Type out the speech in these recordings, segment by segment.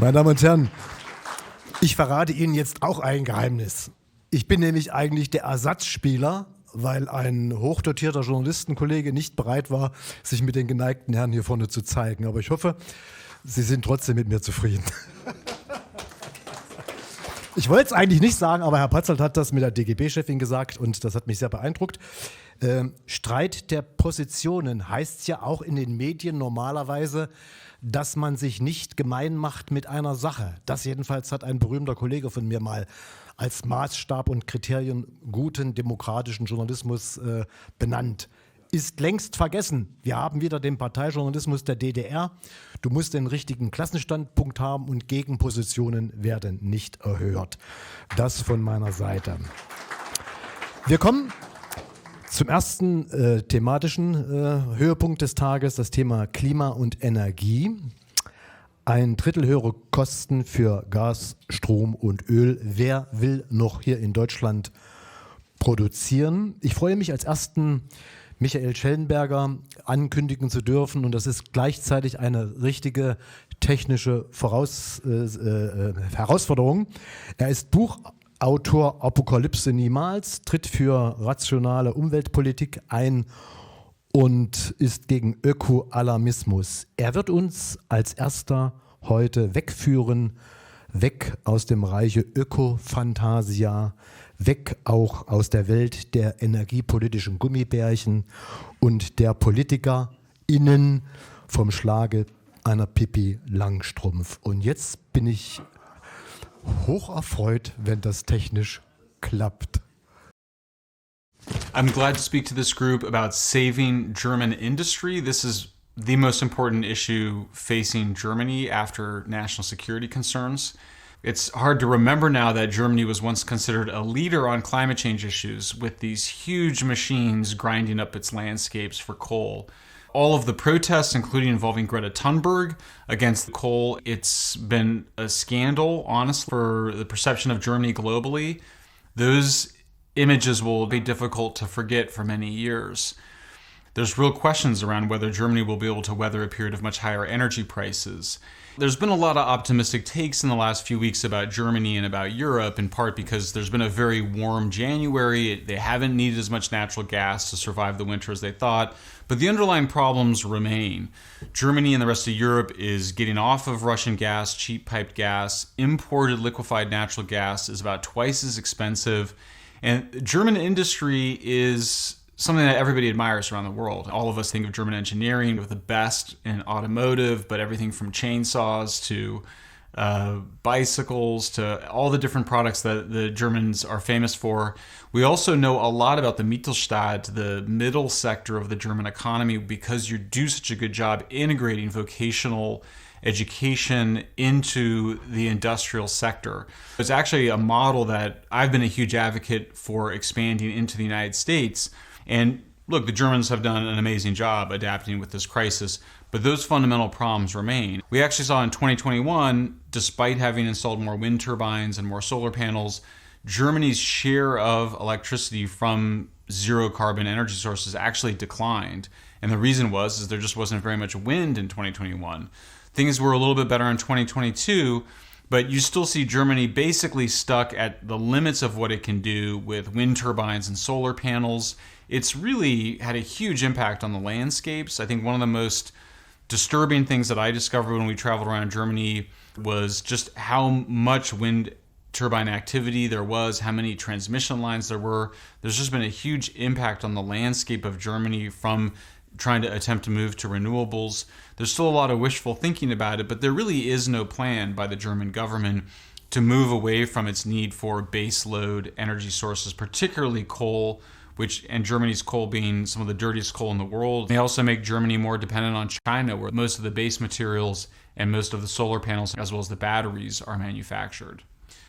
Meine Damen und Herren, ich verrate Ihnen jetzt auch ein Geheimnis. Ich bin nämlich eigentlich der Ersatzspieler, weil ein hochdotierter Journalistenkollege nicht bereit war, sich mit den geneigten Herren hier vorne zu zeigen. Aber ich hoffe, Sie sind trotzdem mit mir zufrieden. Ich wollte es eigentlich nicht sagen, aber Herr Patzelt hat das mit der DGB-Chefin gesagt und das hat mich sehr beeindruckt. Streit der Positionen heißt ja auch in den Medien normalerweise, dass man sich nicht gemein macht mit einer Sache. Das jedenfalls hat ein berühmter Kollege von mir mal als Maßstab und Kriterium guten demokratischen Journalismus benannt. Ist längst vergessen. Wir haben wieder den Parteijournalismus der DDR. Du musst den richtigen Klassenstandpunkt haben und Gegenpositionen werden nicht erhört. Das von meiner Seite. Wir kommen zum ersten thematischen Höhepunkt des Tages, das Thema Klima und Energie. 1/3 höhere Kosten für Gas, Strom und Öl. Wer will noch hier in Deutschland produzieren? Ich freue mich als ersten Michael Shellenberger ankündigen zu dürfen und das ist gleichzeitig eine richtige technische Herausforderung. Er ist Buchautor Apokalypse niemals, tritt für rationale Umweltpolitik ein und ist gegen Ökoalarmismus. Er wird uns als erster heute wegführen, weg aus dem Reiche Ökofantasia, weg auch aus der Welt der energiepolitischen Gummibärchen und der PolitikerInnen vom Schlage einer Pippi Langstrumpf. Und jetzt bin ich hocherfreut, wenn das technisch klappt. I'm glad to speak to this group about saving German industry. This is the most important issue facing Germany after national security concerns. It's hard to remember now that Germany was once considered a leader on climate change issues with these huge machines grinding up its landscapes for coal. All of the protests, including involving Greta Thunberg against coal, it's been a scandal, honestly, for the perception of Germany globally. Those images will be difficult to forget for many years. There's real questions around whether Germany will be able to weather a period of much higher energy prices. There's been a lot of optimistic takes in the last few weeks about Germany and about Europe, in part because there's been a very warm January. They haven't needed as much natural gas to survive the winter as they thought, but the underlying problems remain. Germany and the rest of Europe is getting off of Russian gas, cheap piped gas. Imported liquefied natural gas is about twice as expensive. And German industry is something that everybody admires around the world. All of us think of German engineering with the best in automotive, but everything from chainsaws to bicycles to all the different products that the Germans are famous for. We also know a lot about the Mittelstand, the middle sector of the German economy, because you do such a good job integrating vocational education into the industrial sector. It's actually a model that I've been a huge advocate for expanding into the United States. And look, the Germans have done an amazing job adapting with this crisis, but those fundamental problems remain. We actually saw in 2021, despite having installed more wind turbines and more solar panels, Germany's share of electricity from zero carbon energy sources actually declined. And the reason is there just wasn't very much wind in 2021. Things were a little bit better in 2022, but you still see Germany basically stuck at the limits of what it can do with wind turbines and solar panels. It's really had a huge impact on the landscapes. I think one of the most disturbing things that I discovered when we traveled around Germany was just how much wind turbine activity there was, how many transmission lines there were. There's just been a huge impact on the landscape of Germany from trying to attempt to move to renewables. There's still a lot of wishful thinking about it, but there really is no plan by the German government to move away from its need for baseload energy sources, particularly coal, and Germany's coal being some of the dirtiest coal in the world. They also make Germany more dependent on China, where most of the base materials and most of the solar panels, as well as the batteries, are manufactured.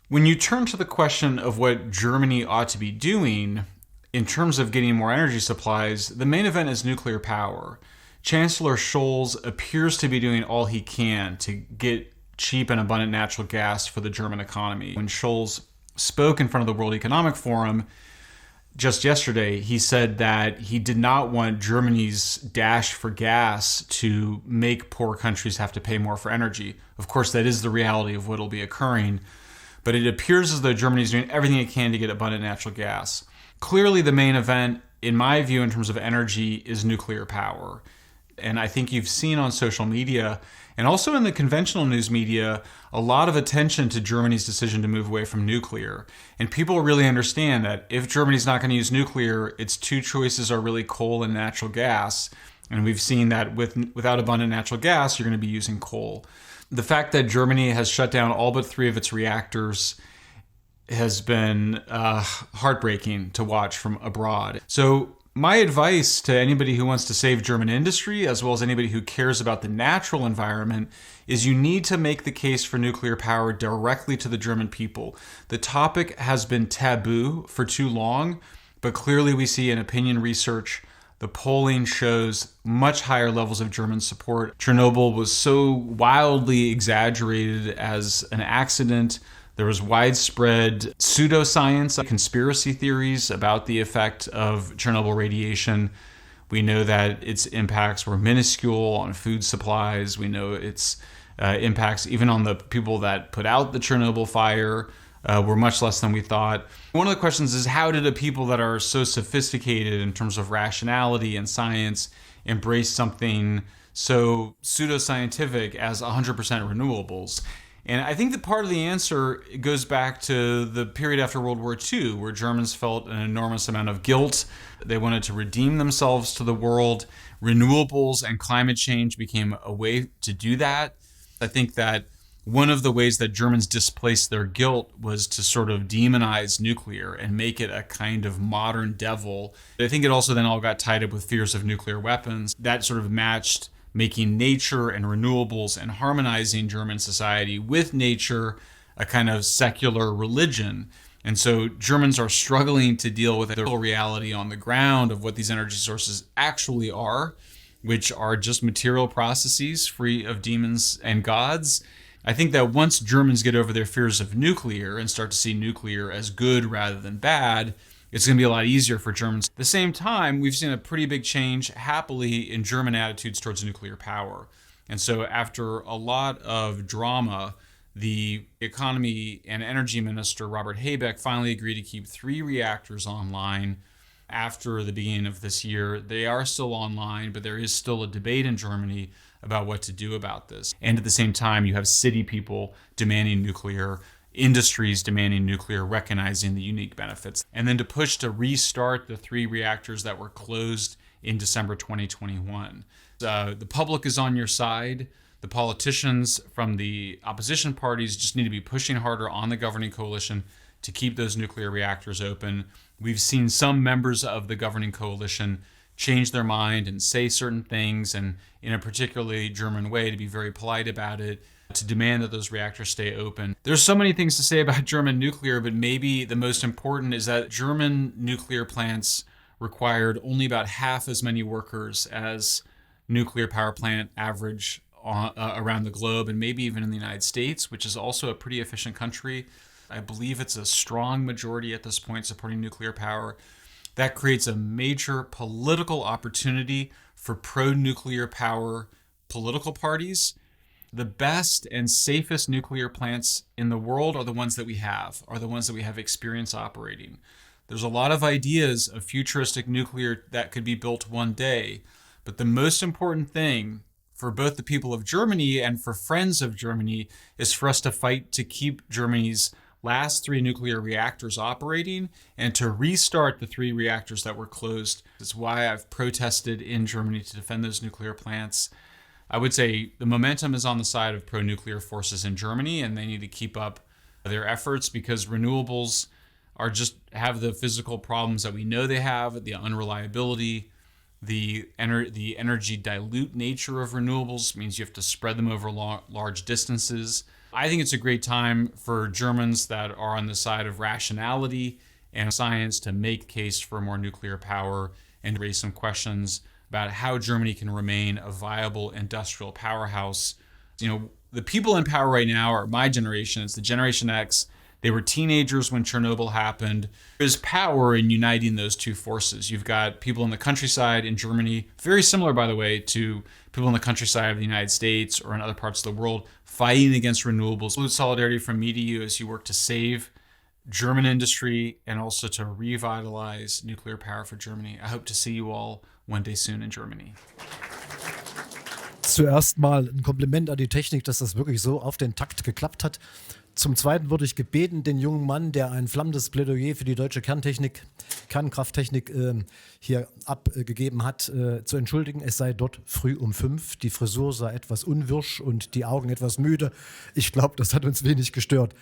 When you turn to the question of what Germany ought to be doing in terms of getting more energy supplies, the main event is nuclear power. Chancellor Scholz appears to be doing all he can to get cheap and abundant natural gas for the German economy. When Scholz spoke in front of the World Economic Forum, just yesterday, he said that he did not want Germany's dash for gas to make poor countries have to pay more for energy. Of course, that is the reality of what will be occurring, but it appears as though Germany is doing everything it can to get abundant natural gas. Clearly, the main event, in my view, in terms of energy, is nuclear power. And I think you've seen on social media and also in the conventional news media a lot of attention to Germany's decision to move away from nuclear. And people really understand that if Germany's not going to use nuclear, its two choices are really coal and natural gas. And we've seen that without abundant natural gas, you're going to be using coal. The fact that Germany has shut down all but 3 of its reactors has been heartbreaking to watch from abroad. So my advice to anybody who wants to save German industry, as well as anybody who cares about the natural environment, is you need to make the case for nuclear power directly to the German people. The topic has been taboo for too long, but clearly we see in opinion research, the polling shows much higher levels of German support. Chernobyl was so wildly exaggerated as an accident. There was widespread pseudoscience, conspiracy theories about the effect of Chernobyl radiation. We know that its impacts were minuscule on food supplies. We know its impacts, even on the people that put out the Chernobyl fire, were much less than we thought. One of the questions is, how did a people that are so sophisticated in terms of rationality and science embrace something so pseudoscientific as 100% renewables? And I think that part of the answer goes back to the period after World War II, where Germans felt an enormous amount of guilt. They wanted to redeem themselves to the world. Renewables and climate change became a way to do that. I think that one of the ways that Germans displaced their guilt was to sort of demonize nuclear and make it a kind of modern devil. I think it also then all got tied up with fears of nuclear weapons. That sort of matched making nature and renewables and harmonizing German society with nature a kind of secular religion. And so Germans are struggling to deal with the reality on the ground of what these energy sources actually are, which are just material processes free of demons and gods. I think that once Germans get over their fears of nuclear and start to see nuclear as good rather than bad, it's going to be a lot easier for Germans. At the same time, we've seen a pretty big change, happily, in German attitudes towards nuclear power. And so after a lot of drama, the economy and energy minister, Robert Habeck, finally agreed to keep 3 reactors online after the beginning of this year. They are still online, but there is still a debate in Germany about what to do about this. And at the same time, you have city people demanding nuclear, industries demanding nuclear, recognizing the unique benefits. And then to push to restart the 3 reactors that were closed in December 2021. The public is on your side. The politicians from the opposition parties just need to be pushing harder on the governing coalition to keep those nuclear reactors open. We've seen some members of the governing coalition change their mind and say certain things, and in a particularly German way, to be very polite about it, to demand that those reactors stay open. There's so many things to say about German nuclear, but maybe the most important is that German nuclear plants required only about half as many workers as nuclear power plant average around the globe, and maybe even in the United States, which is also a pretty efficient country. I believe it's a strong majority at this point supporting nuclear power. That creates a major political opportunity for pro-nuclear power political parties. The best and safest nuclear plants in the world are the ones that we have experience operating. There's a lot of ideas of futuristic nuclear that could be built one day, but the most important thing for both the people of Germany and for friends of Germany is for us to fight to keep Germany's last 3 nuclear reactors operating and to restart the 3 reactors that were closed. That's why I've protested in Germany to defend those nuclear plants. I would say the momentum is on the side of pro-nuclear forces in Germany, and they need to keep up their efforts because renewables have the physical problems that we know they have, the unreliability, the energy dilute nature of renewables means you have to spread them over large distances. I think it's a great time for Germans that are on the side of rationality and science to make case for more nuclear power and raise some questions about how Germany can remain a viable industrial powerhouse. The people in power right now are my generation. It's the Generation X. They were teenagers when Chernobyl happened. There's power in uniting those two forces. You've got people in the countryside in Germany, very similar, by the way, to people in the countryside of the United States or in other parts of the world, fighting against renewables. Solidarity from me to you as you work to save German industry and also to revitalize nuclear power for Germany. I hope to see you all one day soon in Germany. Zuerst mal ein Kompliment an die Technik, dass das wirklich so auf den Takt geklappt hat. Zum Zweiten wurde ich gebeten, den jungen Mann, der ein flammendes Plädoyer für die deutsche Kernkrafttechnik hier abgegeben hat, zu entschuldigen. Es sei dort früh um 5. Die Frisur sei etwas unwirsch und die Augen etwas müde. Ich glaube, das hat uns wenig gestört.